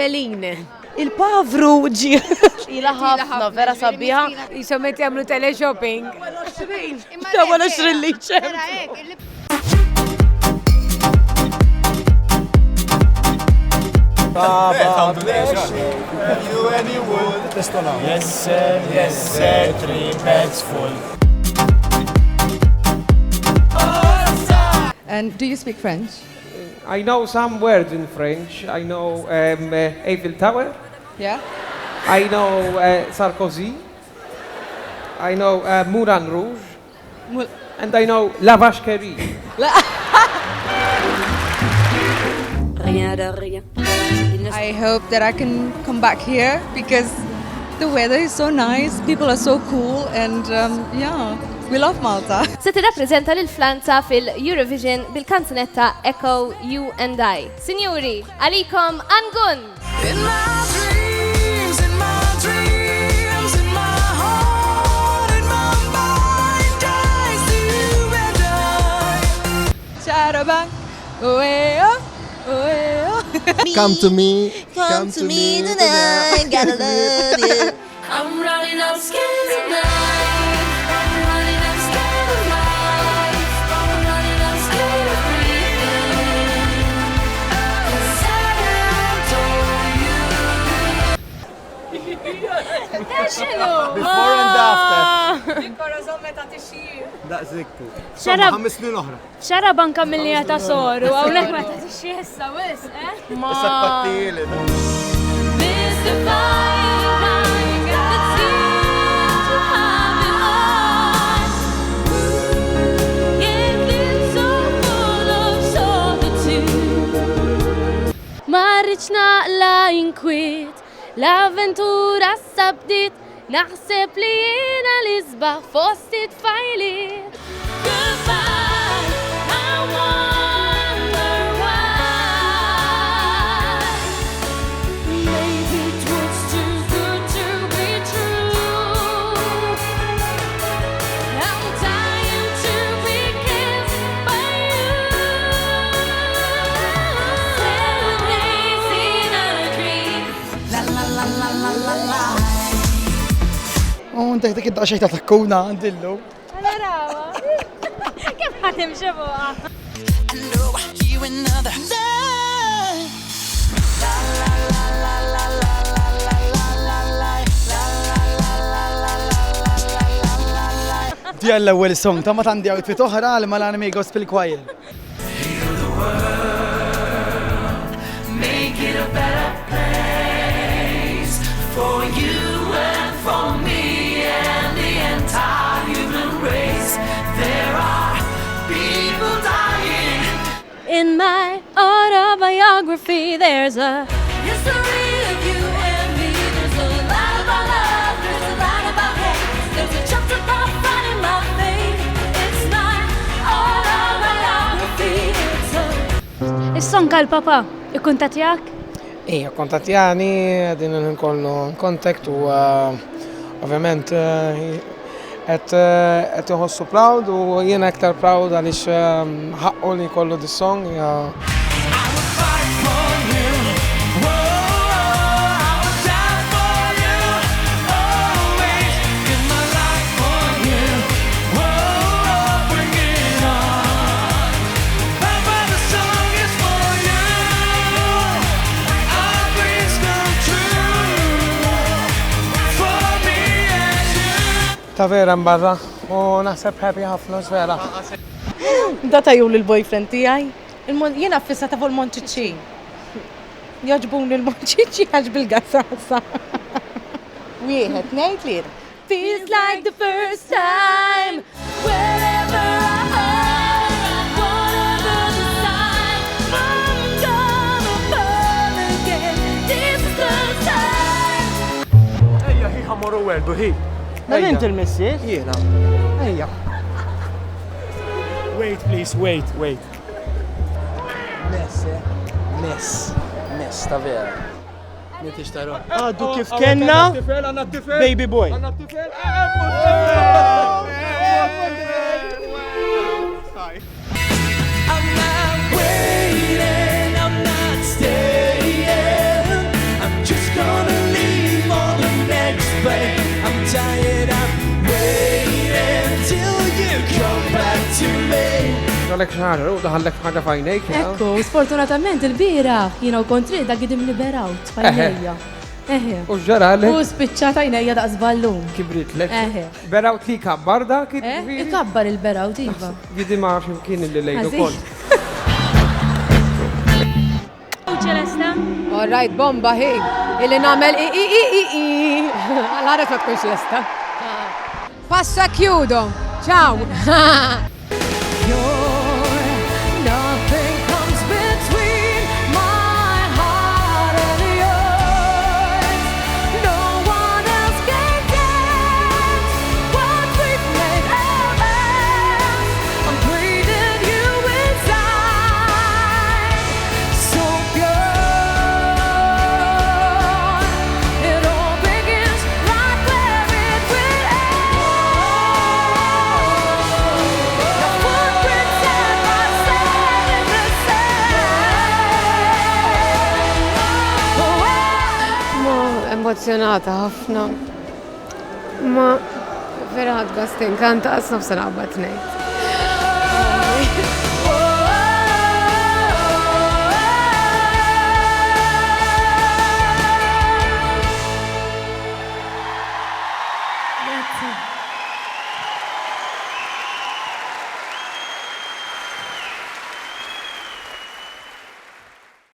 Evelin. Il-pavru ġi. Ila ħafna, vera sabiħa. Jisomet jamlu teleshopping. Ta' wara xrilli ċem. Baba, you and you would. Yes sir, 3 bags full. And do you speak French? I know some words in French. I know Eiffel Tower. Yeah? I know Sarkozy. I know Moulin Rouge. And I know La Vacherie. I hope that I can come back here because the weather is so nice, people are so cool, and yeah, we love Malta. Se tirrappreżenta lil Franza fil-Eurovision bil-kanzunetta Echo You and I. Sinjuri, għalikom Angun! Xarabank, oh, Come to me tonight, gotta love you. I'm running out scared tonight. I'm running out scared of life. I'm running out scared of breathing. 'Cause I told you. Before and after. Daqsikku. Ħames snin oħra. Xarabank mill-li ta' soru, għawnek ma ta' xiessa, wis, Issa pattili. Marriċ naqla inkwit, l-avventura sabdit, naħseb li jena l-izba fostit fajlit. Goodbye, I wonder why. Maybe it was too good to be true. I'm dying to be kissed by you. 7 days in a dream. La la la la la la la. Unta dik id-daqxej ta' takkuna għandillu. Rawa, kif ħatim xebuqa? Di għall-ewwel song ta' ma tandi outfit oħra li mal-anime gospel choir. Make it a better place for you and for me and the entire human race. There are people dying. In my autobiography, there's a History of you and me. There's a lot about love. There's a lot about hate. There's a chapter about finding my fate. It's my autobiography. It's a Is-son kal-papa, ikkuntatjak? Ija, kontatjani, għedin nkollu kontakt u ovvjament għed jħossu proud u jena aktar proud għalix ħaqqu li kollu di song. Ta' vera mbarra, u naħseb happy ħafna vera. Data ju l-boyfriend tijaj. Jena fissa ta' vol-Monċiċi. Joġbun l-Monċiċi għax bil-gassassa. Wieħed, nejt lir. feels like the first time. Wherever I hurt, whatever the sign, I'm gonna burn again. This is the time. Ejja, hi ħamorru werdu, hi. Ma int il-missiet? Jiena. Ejja. Wait, please, wait. Miss, ta' vera. Nitix taro. Għaddu kif kenna? Baby boy. I'm not waiting, I'm not staying. Għalek xaħġa, u daħallek ħagġa fajnejk. Ekku, sfortunatament il-biraħ, kont da gidim liberawt fajnejja. Eħe. U ġara U għalek spiċċata jnejja daqs ballun. kibrit lek. Eħe. Beraw li kabbar da kif Ikabbar il-berawt, iva. Jidi ma ximkien li lejdu Għazi. kol. U ċelesta? All right, bomba, hej. Illi namel i. Għal-ħaret ma tkunx lesta. Passa chiudo. Ciao. Nothing comes between my heart and yours. No one else can dance what we've made of us. I'm breathing you inside, so pure. It all begins right where it will end. Your footprints and my sand in the sand. Ma emozjonata ħafna. Ma vera ħad għastin kanta għasna f'sana għabbat nejt.